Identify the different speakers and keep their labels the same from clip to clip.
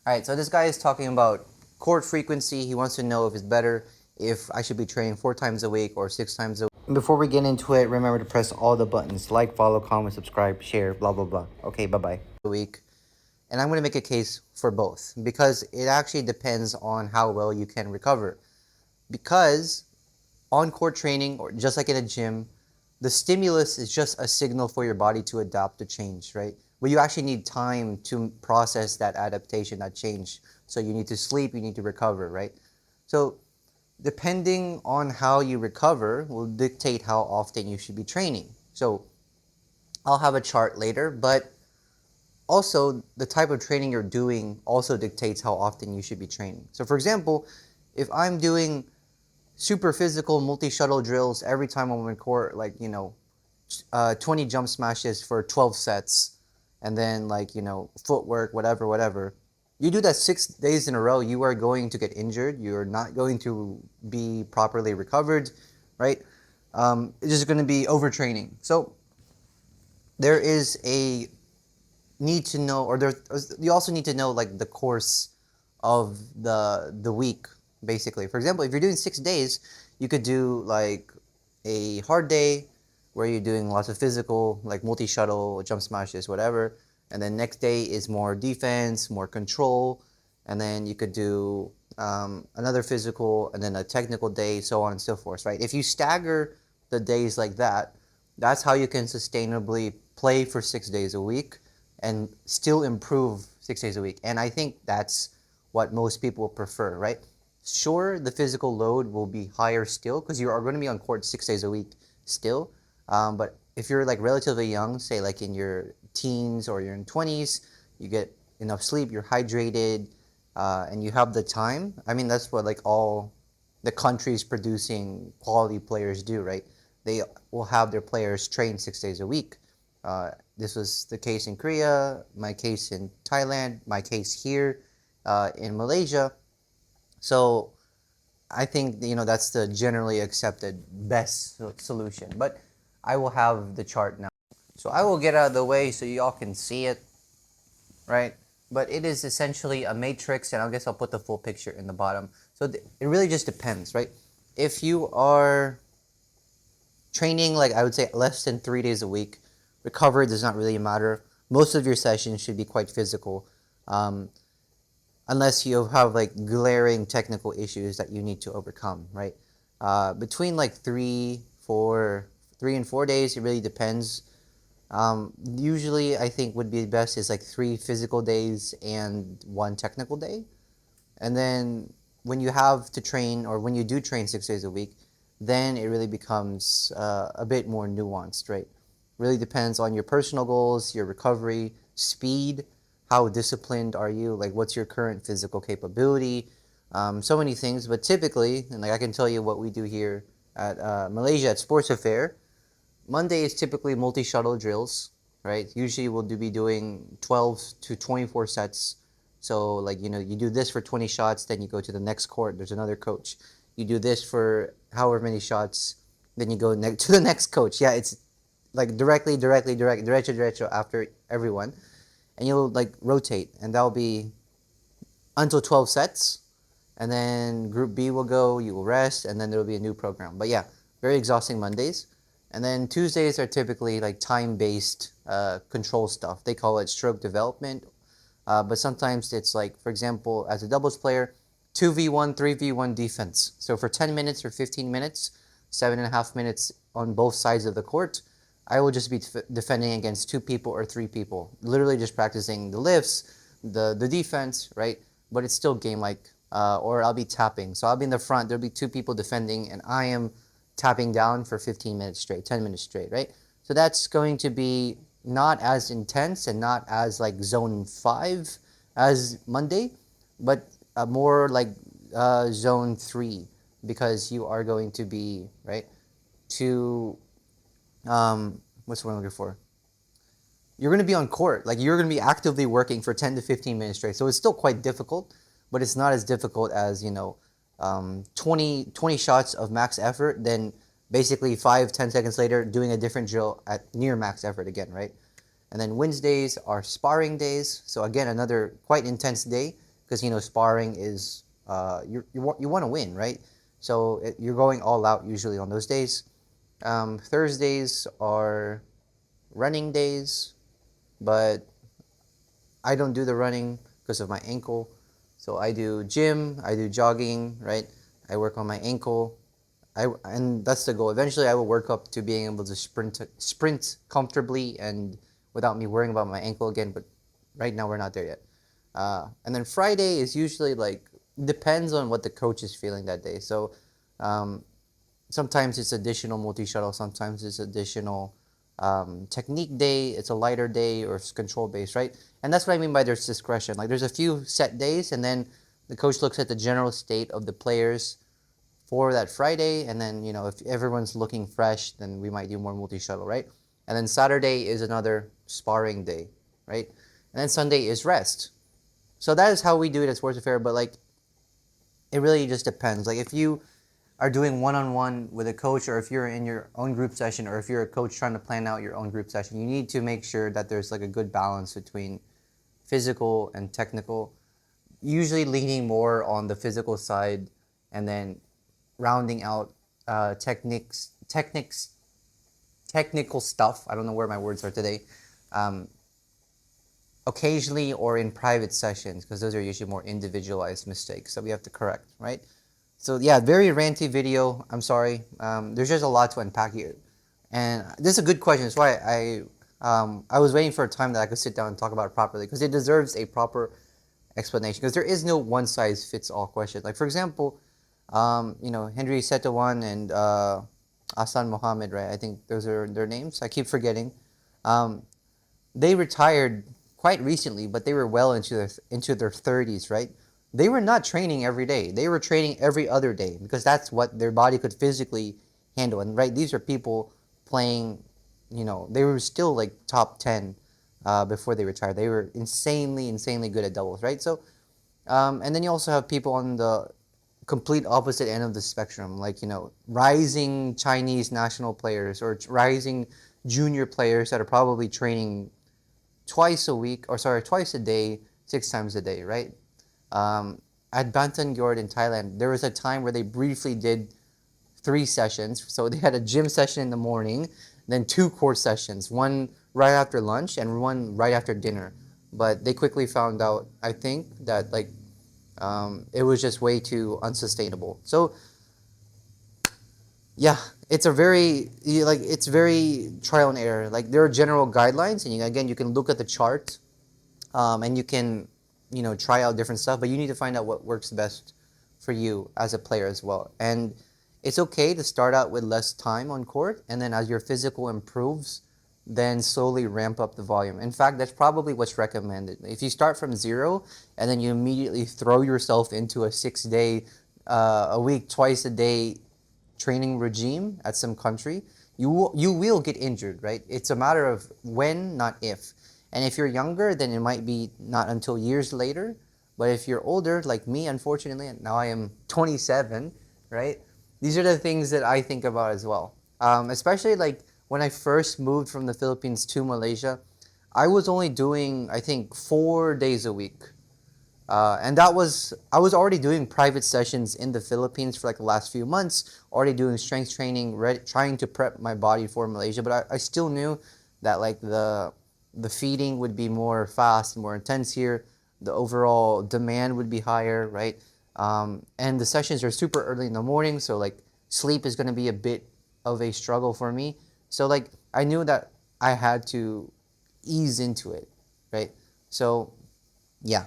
Speaker 1: All right, so this guy is talking about court frequency. He wants to know if it's better if I should be training 4 times a week or 6 times a week. Before we get into it, remember to press all the buttons: like, follow, comment, subscribe, share, blah, blah, blah. Okay, bye-bye. A week. And I'm going to make a case for both because it actually depends on how well you can recover. Because on court training, or just like in a gym, the stimulus is just a signal for your body to adapt to change, right? But you actually need time to process that adaptation, that change. So you need to sleep, you need to recover, right? So depending on how you recover will dictate how often you should be training. So I'll have a chart later, but also the type of training you're doing also dictates how often you should be training. So for example, if I'm doing super physical multi-shuttle drills every time I'm in court, like, 20 jump smashes for 12 sets, and then, like, footwork, whatever, whatever. You do that 6 days in a row, you are going to get injured. You're not going to be properly recovered, right? It's just going to be overtraining. So there is a need to know, or you also need to know, like, the course of the week, basically. For example, if you're doing 6 days, you could do like a hard day where you're doing lots of physical, like multi-shuttle, jump smashes, whatever, and then next day is more defense, more control, and then you could do another physical, and then a technical day, so on and so forth, right? If you stagger the days like that, that's how you can sustainably play for 6 days a week and still improve 6 days a week. And I think that's what most people prefer, right? Sure, the physical load will be higher still because you are going to be on court 6 days a week still. But if you're like relatively young, say like in your teens or you're in 20s, you get enough sleep, you're hydrated, and you have the time. I mean, that's what like all the countries producing quality players do, right? They will have their players train 6 days a week. This was the case in Korea, my case in Thailand, my case here in Malaysia. So I think that's the generally accepted best solution. But I will have the chart now. So I will get out of the way so y'all can see it, right? But it is essentially a matrix, and I guess I'll put the full picture in the bottom. So it really just depends, right? If you are training, like I would say, less than 3 days a week, recovery does not really matter. Most of your sessions should be quite physical, unless you have like glaring technical issues that you need to overcome, right? Between like 3 and 4 days, it really depends. Usually, I think would be best is like 3 physical days and 1 technical day. And then when you have to train, or when you do train 6 days a week, then it really becomes a bit more nuanced, right? Really depends on your personal goals, your recovery, speed, how disciplined are you, like what's your current physical capability, so many things. But typically, and like I can tell you what we do here at Malaysia at Sports Affair, Monday is typically multi-shuttle drills, right? Usually we'll be doing 12 to 24 sets. So like, you do this for 20 shots, then you go to the next court, there's another coach. You do this for however many shots, then you go to the next coach. Yeah, it's like derecho after everyone. And you'll like rotate, and that'll be until 12 sets. And then group B will go, you will rest, and then there'll be a new program. But yeah, very exhausting Mondays. And then Tuesdays are typically like time-based control stuff. They call it stroke development. But sometimes it's like, for example, as a doubles player, 2v1, 3v1 defense. So for 10 minutes or 15 minutes, 7.5 minutes on both sides of the court, I will just be defending against 2 people or 3 people. Literally just practicing the lifts, the defense, right? But it's still game-like. Or I'll be tapping. So I'll be in the front, there'll be 2 people defending, and I am tapping down for 15 minutes straight, 10 minutes straight, right? So that's going to be not as intense and not as like zone 5 as Monday, but more like zone 3, because you are going to be, right, to, what's the word I'm looking for? You're going to be on court. Like, you're going to be actively working for 10 to 15 minutes straight. So it's still quite difficult, but it's not as difficult as, 20 shots of max effort, then basically 5-10 seconds later doing a different drill at near max effort again, right? And then Wednesdays are sparring days. So again, another quite intense day because sparring is you want to win, right? So you're going all out usually on those days. Thursdays are running days, but I don't do the running because of my ankle. So I do gym, I do jogging, right? I work on my ankle. And that's the goal. Eventually, I will work up to being able to sprint comfortably and without me worrying about my ankle again. But right now, we're not there yet. And then Friday is usually like depends on what the coach is feeling that day. So um, sometimes it's additional multi-shuttle, sometimes it's additional technique day, it's a lighter day, or it's control based, right? And that's what I mean by there's discretion. Like there's a few set days, and then the coach looks at the general state of the players for that Friday, and then if everyone's looking fresh, then we might do more multi-shuttle, right? And then Saturday is another sparring day, right? And then Sunday is rest. So that is how we do it at Sports Affair, but like it really just depends. Like if you are doing one-on-one with a coach, or if you're in your own group session, or if you're a coach trying to plan out your own group session, you need to make sure that there's like a good balance between physical and technical, usually leaning more on the physical side, and then rounding out technical stuff. I don't know where my words are today. Occasionally or in private sessions, because those are usually more individualized mistakes that we have to correct, right? So yeah, very ranty video. I'm sorry. There's just a lot to unpack here, and this is a good question. That's why I was waiting for a time that I could sit down and talk about it properly, because it deserves a proper explanation. Because there is no one size fits all question. Like for example, Henry Setawan and Asan Mohammed, right? I think those are their names. I keep forgetting. They retired quite recently, but they were well into their 30s, right? They were not training every day. They were training every other day because that's what their body could physically handle. And right, these are people playing, they were still like top 10 before they retired. They were insanely good at doubles, right? So, and then you also have people on the complete opposite end of the spectrum, like, rising Chinese national players or rising junior players that are probably training twice a day, 6 times a day, right? At Bantan-Gyord in Thailand, there was a time where they briefly did 3 sessions. So they had a gym session in the morning, then 2 court sessions, one right after lunch and one right after dinner. But they quickly found out, I think, that like it was just way too unsustainable. So yeah, it's very trial and error. Like there are general guidelines, and again, you can look at the chart, and you can try out different stuff, but you need to find out what works best for you as a player as well. And it's okay to start out with less time on court, and then as your physical improves, then slowly ramp up the volume. In fact, that's probably what's recommended. If you start from 0 and then you immediately throw yourself into a 6-day, a week, twice a day training regime at some country, you will get injured, right? It's a matter of when, not if. And if you're younger, then it might be not until years later. But if you're older, like me, unfortunately, and now I am 27, right? These are the things that I think about as well. Especially like when I first moved from the Philippines to Malaysia, I was only doing, I think, 4 days a week. And I was already doing private sessions in the Philippines for like the last few months, already doing strength training, trying to prep my body for Malaysia. But I still knew that like the feeding would be more fast, more intense here. The overall demand would be higher, right? And the sessions are super early in the morning, so like sleep is going to be a bit of a struggle for me. So like I knew that I had to ease into it, right? So yeah,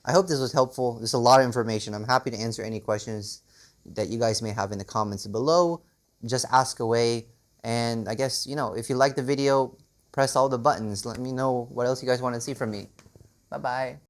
Speaker 1: I hope this was helpful. There's a lot of information. I'm happy to answer any questions that you guys may have in the comments below. Just ask away. And I guess, if you like the video, press all the buttons. Let me know what else you guys want to see from me. Bye-bye.